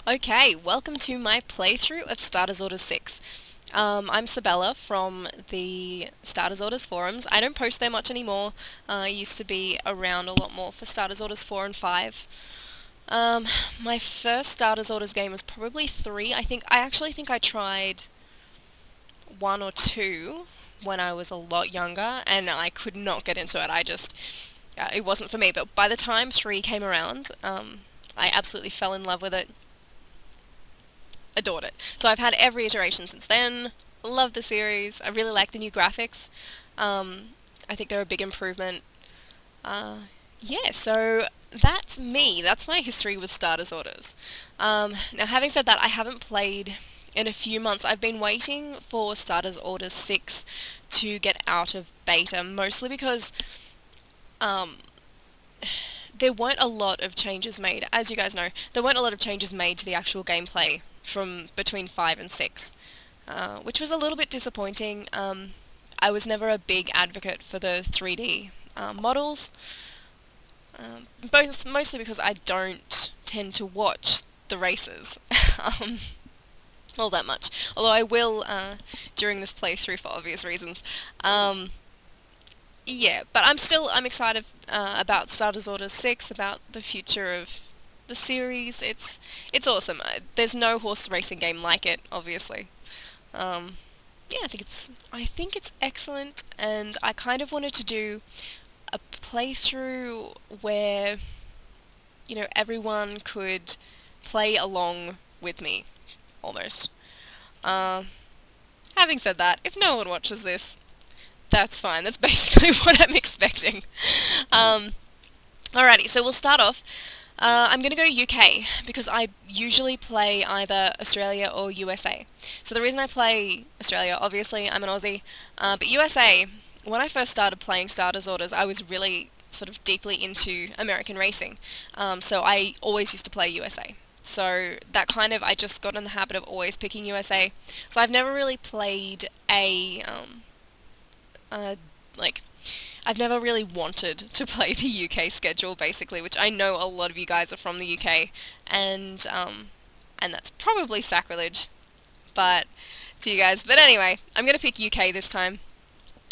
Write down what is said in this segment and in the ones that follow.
Okay, welcome to my playthrough of Starters Orders 6. I'm Sabella from the Starters Orders forums. I don't post there much anymore. I used to be around a lot more for Starters Orders 4 and 5. My first Starters Orders game was probably 3. I actually think I tried 1 or 2 when I was a lot younger, and I could not get into it. It wasn't for me. But by the time 3 came around, I absolutely fell in love with it. Adored it. So I've had every iteration since then. Love the series. I really like the new graphics. I think they're a big improvement. Yeah, so that's me. That's my history with Starters Orders. Now, having said that, I haven't played in a few months. I've been waiting for Starters Orders 6 to get out of beta, mostly because there weren't a lot of changes made. As you guys know, there weren't a lot of changes made to the actual gameplay from between 5 and 6, which was a little bit disappointing. I was never a big advocate for the 3D models, mostly because I don't tend to watch the races all that much, although I will during this playthrough for obvious reasons. Yeah, but I'm excited about Starters Orders 6, about the future of the series. It's awesome. There's no horse racing game like it, obviously. Yeah, I think it's excellent, and I kind of wanted to do a playthrough where everyone could play along with me, almost. Having said that, if no one watches this, that's fine. That's basically what I'm expecting. Alrighty, so we'll start off. I'm going to go UK because I usually play either Australia or USA. So the reason I play Australia, obviously I'm an Aussie, but USA, when I first started playing Starters Orders, I was really sort of deeply into American racing. So I always used to play USA. So I just got in the habit of always picking USA. So I've never really played I've never really wanted to play the UK schedule, basically, which I know a lot of you guys are from the UK, and that's probably sacrilege, but to you guys. But anyway, I'm gonna pick UK this time.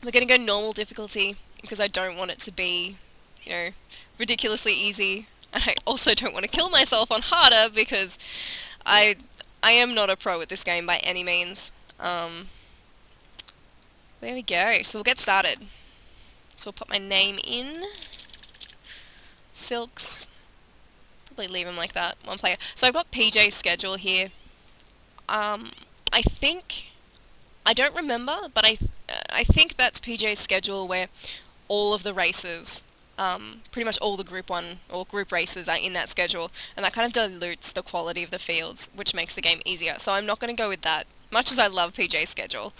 We're gonna go normal difficulty because I don't want it to be, ridiculously easy, and I also don't want to kill myself on harder because I am not a pro at this game by any means. There we go. So we'll get started. So we'll put my name in. Silks. Probably leave him like that. One player. So I've got PJ's schedule here. I think... I don't remember, but I think that's PJ's schedule where all of the races, pretty much all the Group 1 or Group races are in that schedule, and that kind of dilutes the quality of the fields, which makes the game easier. So I'm not going to go with that, much as I love PJ's schedule.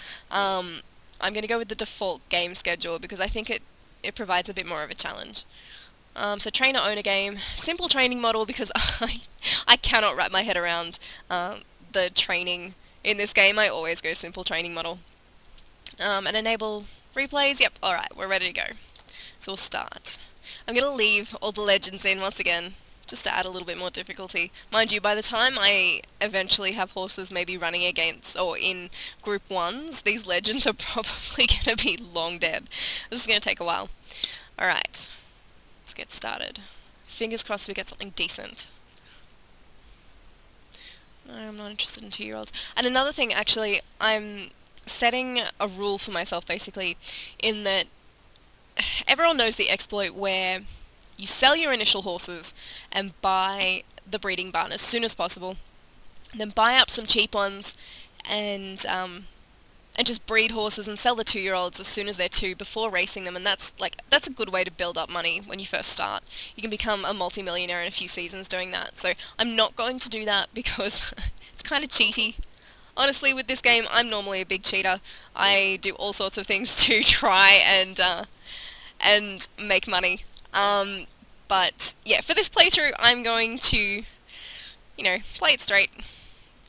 I'm going to go with the default game schedule because I think it provides a bit more of a challenge. So trainer owner game, simple training model because I cannot wrap my head around the training in this game. I always go simple training model. And enable replays, yep, alright, we're ready to go. So we'll start. I'm going to leave all the legends in once again, just to add a little bit more difficulty. Mind you, by the time I eventually have horses maybe running against or in Group 1s, these legends are probably going to be long dead. This is going to take a while. Alright, let's get started. Fingers crossed we get something decent. No, I'm not interested in 2-year-olds. And another thing, actually, I'm setting a rule for myself, basically, in that everyone knows the exploit where you sell your initial horses and buy the breeding barn as soon as possible, and then buy up some cheap ones and just breed horses and sell the 2-year-olds as soon as they're 2 before racing them, and that's a good way to build up money when you first start. You can become a multi-millionaire in a few seasons doing that. So I'm not going to do that because it's kind of cheaty. Honestly, with this game, I'm normally a big cheater. I do all sorts of things to try and make money. But yeah, for this playthrough, I'm going to, play it straight.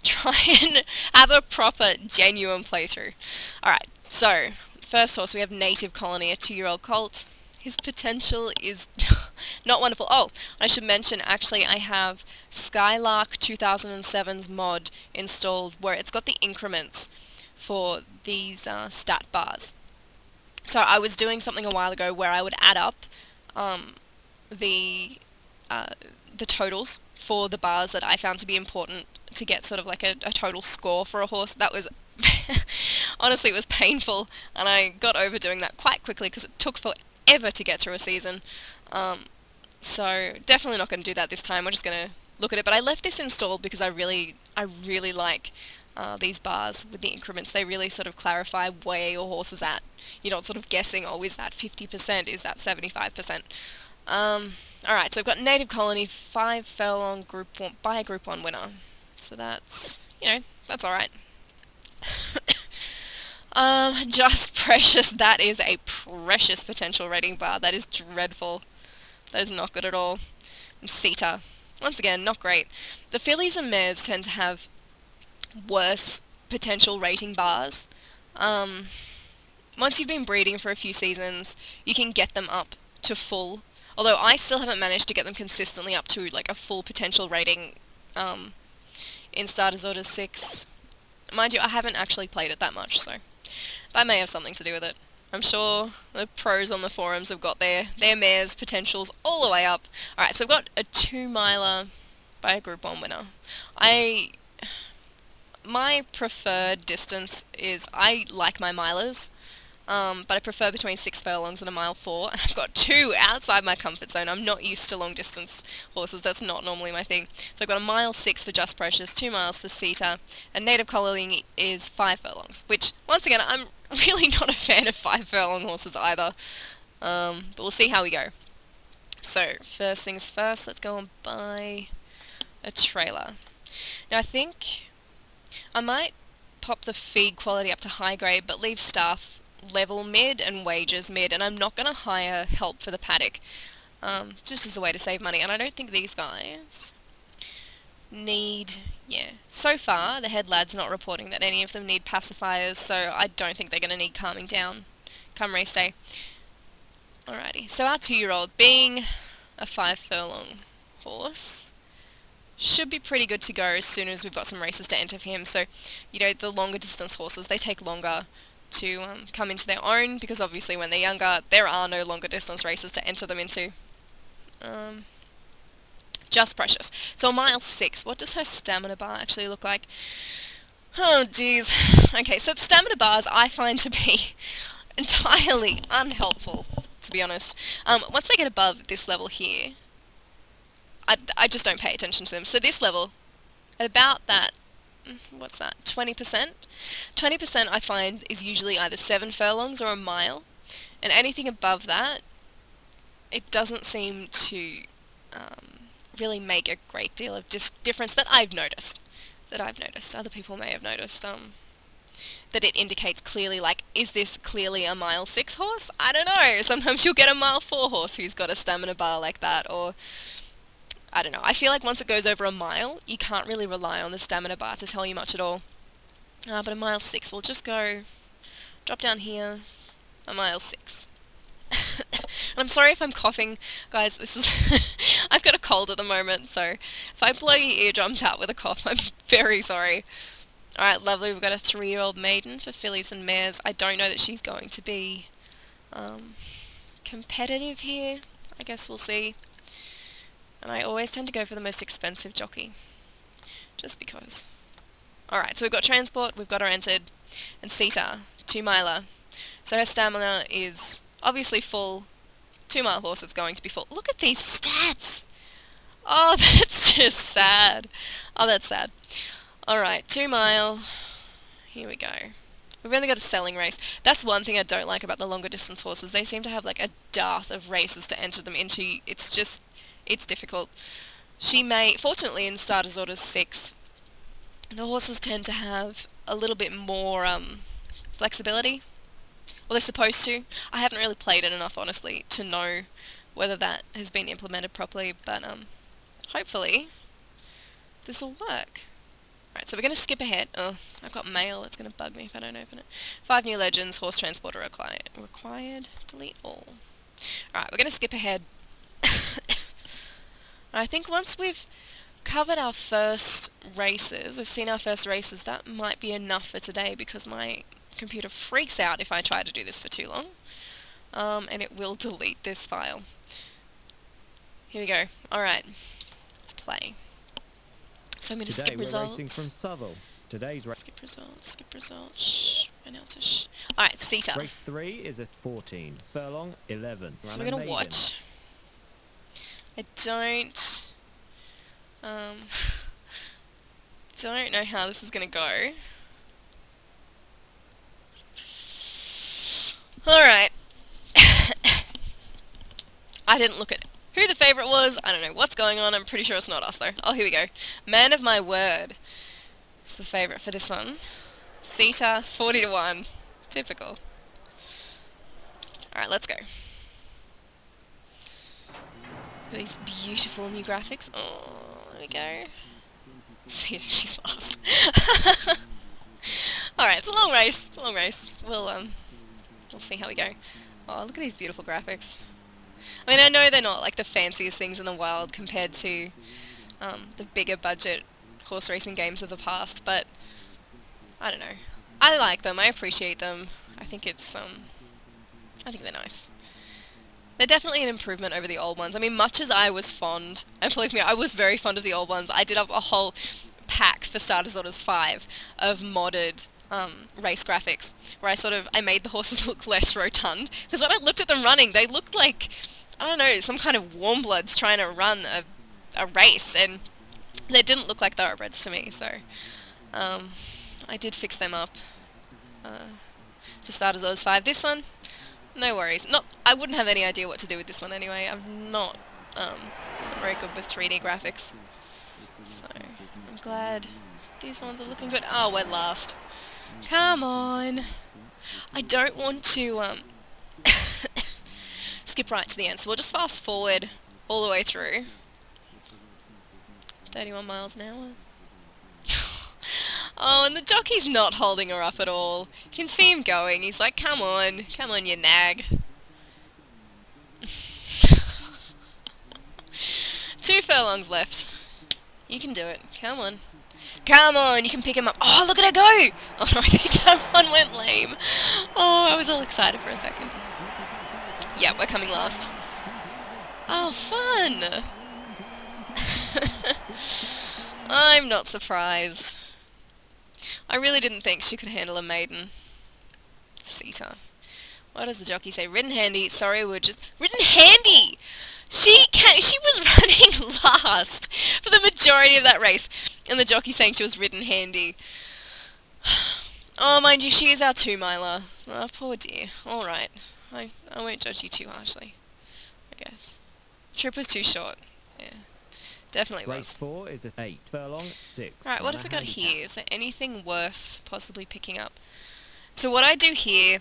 Try and have a proper, genuine playthrough. Alright, so, first horse, we have Native Colony, a 2-year-old colt. His potential is not wonderful. Oh, I should mention, actually, I have Skylark 2007's mod installed where it's got the increments for these stat bars. So I was doing something a while ago where I would add up um, the uh, the totals for the bars that I found to be important to get sort of like a total score for a horse. That was honestly, it was painful, and I got over doing that quite quickly because it took forever to get through a season. So definitely not going to do that this time. We're just going to look at it. But I left this installed because I really like these bars with the increments. They really sort of clarify where your horse is at. You're not sort of guessing, oh, is that 50%? Is that 75%? Alright, so I've got Native Colony, 5 furlong Group 1, by a Group 1 winner. So that's, that's alright. Just Precious, that is a precious potential rating bar. That is dreadful. That is not good at all. And Sita, once again, not great. The fillies and mares tend to have worse potential rating bars. Once you've been breeding for a few seasons, you can get them up to full. Although I still haven't managed to get them consistently up to like a full potential rating in Starters Orders 6. Mind you, I haven't actually played it that much, so that may have something to do with it. I'm sure the pros on the forums have got their mares' potentials all the way up. Alright, so I've got a 2-miler by a Group 1 winner. My preferred distance is, I like my milers, but I prefer between 6 furlongs and a mile 4, and I've got 2 outside my comfort zone. I'm not used to long distance horses, that's not normally my thing. So I've got a mile 6 for Just Precious, 2 miles for Sita, and Native Colony is 5 furlongs, which, once again, I'm really not a fan of 5 furlong horses either, but we'll see how we go. So, first things first, let's go and buy a trailer. Now I think I might pop the feed quality up to high grade, but leave staff level mid and wages mid, and I'm not going to hire help for the paddock, just as a way to save money, and I don't think these guys need, so far the head lad's not reporting that any of them need pacifiers, so I don't think they're going to need calming down come race day. Alrighty, so our 2-year-old, being a 5 furlong horse, should be pretty good to go as soon as we've got some races to enter for him. So, the longer distance horses, they take longer to come into their own, because obviously when they're younger, there are no longer distance races to enter them into. Just Precious. So a mile 6, what does her stamina bar actually look like? Oh, jeez. Okay, so stamina bars I find to be entirely unhelpful, to be honest. Once they get above this level here, I just don't pay attention to them. So this level, at about that, what's that, 20%? 20% I find is usually either 7 furlongs or a mile, and anything above that, it doesn't seem to really make a great deal of difference that I've noticed. Other people may have noticed that it indicates clearly, like, is this clearly a mile 6 horse? I don't know. Sometimes you'll get a mile 4 horse who's got a stamina bar like that, or I don't know. I feel like once it goes over a mile, you can't really rely on the stamina bar to tell you much at all. But a mile 6, we'll just go, drop down here, a mile 6. And I'm sorry if I'm coughing, guys, this is, I've got a cold at the moment, so if I blow your eardrums out with a cough, I'm very sorry. Alright, lovely, we've got a 3-year-old maiden for fillies and mares. I don't know that she's going to be competitive here. I guess we'll see. And I always tend to go for the most expensive jockey, just because. Alright, so we've got Transport, we've got her entered, and Sita, 2-miler. So her stamina is obviously full. 2-mile horse is going to be full. Look at these stats! Oh, that's just sad. Oh, that's sad. Alright, 2-mile. Here we go. We've only got a selling race. That's one thing I don't like about the longer distance horses. They seem to have like a dearth of races to enter them into. It's difficult. She may, fortunately in Starters Orders 6, the horses tend to have a little bit more flexibility. Well, they're supposed to. I haven't really played it enough, honestly, to know whether that has been implemented properly, but hopefully this will work. Right, so we're going to skip ahead. Oh, I've got mail. It's going to bug me if I don't open it. 5 new legends, horse transporter required. Delete all. Alright, we're going to skip ahead. I think once we've covered our first races, we've seen our first races, that might be enough for today because my computer freaks out if I try to do this for too long. And it will delete this file. Here we go. Alright, let's play. So I'm going to skip results. Racing from Southall. Skip results, shh, announcer, shh. Alright, Sita. Race 3 is at 14, furlong 11. So we're going to watch. I don't know how this is going to go. Alright. I didn't look at who the favourite was. I don't know what's going on. I'm pretty sure it's not us though. Oh, here we go. Man of my word is the favourite for this one. Sita, 40 to 1. Typical. Alright, let's go. These beautiful new graphics. Oh, there we go. Sita, she's lost. Alright, it's a long race. It's a long race. We'll see how we go. Oh, look at these beautiful graphics. I mean, I know they're not like the fanciest things in the world compared to the bigger budget horse racing games of the past, but I don't know. I like them. I appreciate them. I think it's I think they're nice. They're definitely an improvement over the old ones. I mean, much as I was fond, and believe me, I was very fond of the old ones. I did have a whole pack for Starters Orders 5 of modded race graphics, where I made the horses look less rotund, because when I looked at them running, they looked like, I don't know, some kind of warm bloods trying to run a race, and they didn't look like thoroughbreds to me, so I did fix them up for Starters Orders 5. This one, no worries. I wouldn't have any idea what to do with this one anyway. I'm not very good with 3D graphics, so I'm glad these ones are looking good. Oh, we're last. Come on. I don't want to skip right to the end, so we'll just fast forward all the way through. 31 miles an hour. Oh, and the jockey's not holding her up at all. You can see him going. He's like, come on, you nag. 2 furlongs left. You can do it. Come on. Come on, you can pick him up. Oh, look at her go! Oh no, I think that one went lame. Oh, I was all excited for a second. Yeah, we're coming last. Oh, fun! I'm not surprised. I really didn't think she could handle a maiden. Sita. What does the jockey say? Ridden handy. Sorry, we're just... Ridden handy! She was running last for the majority of that race. And the jockey saying she was ridden handy. Oh, mind you, she is our 2-miler. Oh, poor dear. Alright. I won't judge you too harshly, I guess. Trip was too short. Yeah. Definitely was. Race 4 is at 8, furlong 6. Right, what have we got here? Is there anything worth possibly picking up? So what I do here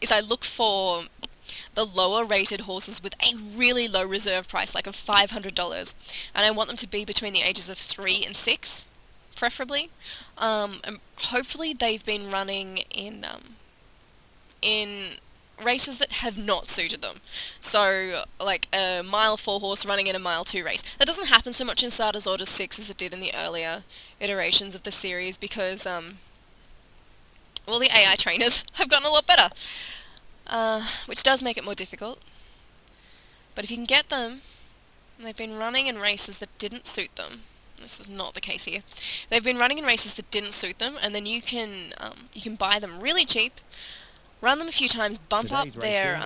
is I look for the lower rated horses with a really low reserve price, like of $500, and I want them to be between the ages of 3 and 6, preferably. And hopefully they've been running in races that have not suited them. So, like a mile 4 horse running in a mile 2 race. That doesn't happen so much in Starters Order 6 as it did in the earlier iterations of the series because, well, the AI trainers have gotten a lot better. Which does make it more difficult. But if you can get them, and they've been running in races that didn't suit them, this is not the case here, they've been running in races that didn't suit them, and then you can buy them really cheap, run them a few times, bump up their,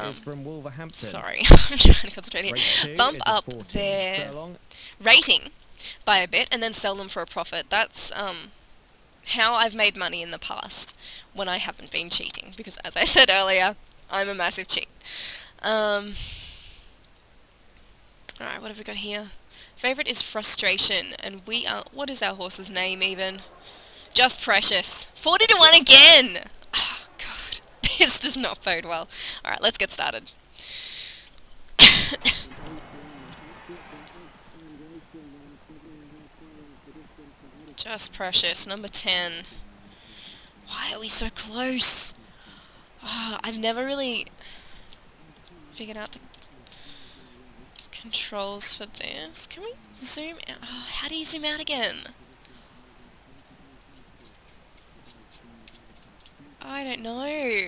sorry, I'm trying to concentrate here, bump up their rating by a bit, and then sell them for a profit. That's, how I've made money in the past, when I haven't been cheating, because as I said earlier, I'm a massive cheat. Alright, what have we got here? Favourite is Frustration, and we are... What is our horse's name, even? Just Precious. 40 to 1 again! Oh, God. This does not bode well. Alright, let's get started. Just Precious, number 10. Why are we so close? Oh, I've never really... figured out the controls for this. Can we zoom out? Oh, how do you zoom out again? I don't know.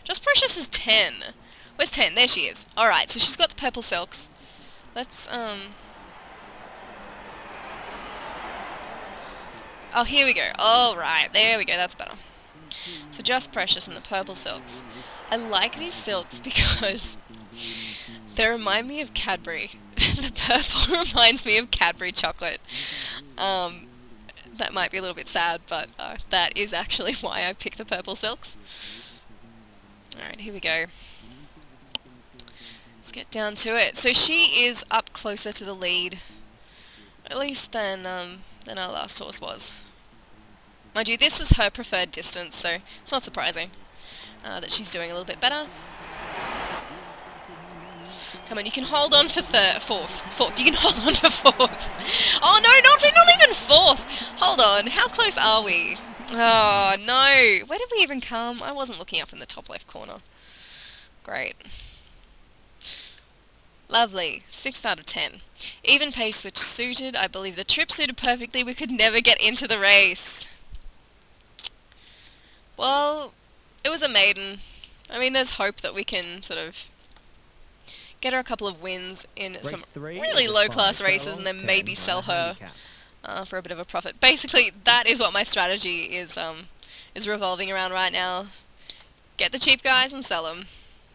Just Precious is 10. Where's 10? There she is. Alright, so she's got the purple silks. Let's, Oh, here we go. Alright, there we go, that's better. So Just Precious and the purple silks. I like these silks because they remind me of Cadbury. The purple reminds me of Cadbury chocolate. That might be a little bit sad, but that is actually why I picked the purple silks. Alright, here we go. Let's get down to it. So she is up closer to the lead, at least than our last horse was. Mind you, this is her preferred distance, so it's not surprising that she's doing a little bit better. Come on, you can hold on for fourth. You can hold on for fourth. Oh no, not even fourth. Hold on, how close are we? Oh no, where did we even come? I wasn't looking up in the top left corner. Great. Lovely, 6 out of 10. Even pace switch suited. I believe the trip suited perfectly. We could never get into the race. Well, it was a maiden. I mean, there's hope that we can sort of get her a couple of wins in some really low-class races and then maybe sell her for a bit of a profit. Basically, that is what my strategy is revolving around right now. Get the cheap guys and sell them.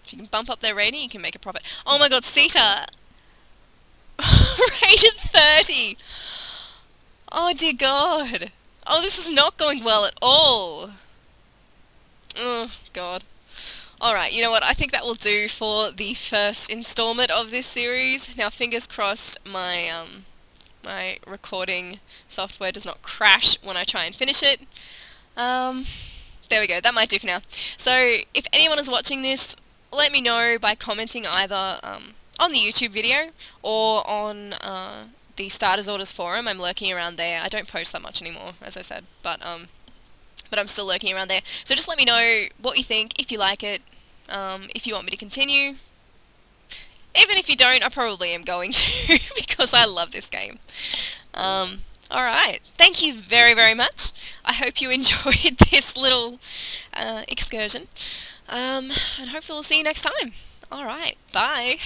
If you can bump up their rating, you can make a profit. Oh my god, Sita! Rated 30! Oh dear god. Oh, this is not going well at all. Oh god. Alright, you know what, I think that will do for the first installment of this series. Now, fingers crossed my my recording software does not crash when I try and finish it. There we go, that might do for now. So, if anyone is watching this, let me know by commenting either on the YouTube video or on the Starters Orders forum. I'm lurking around there. I don't post that much anymore, as I said, but I'm still lurking around there. So just let me know what you think, if you like it, if you want me to continue. Even if you don't, I probably am going to, because I love this game. Alright, thank you very, very much. I hope you enjoyed this little excursion. And hopefully we'll see you next time. Alright, bye.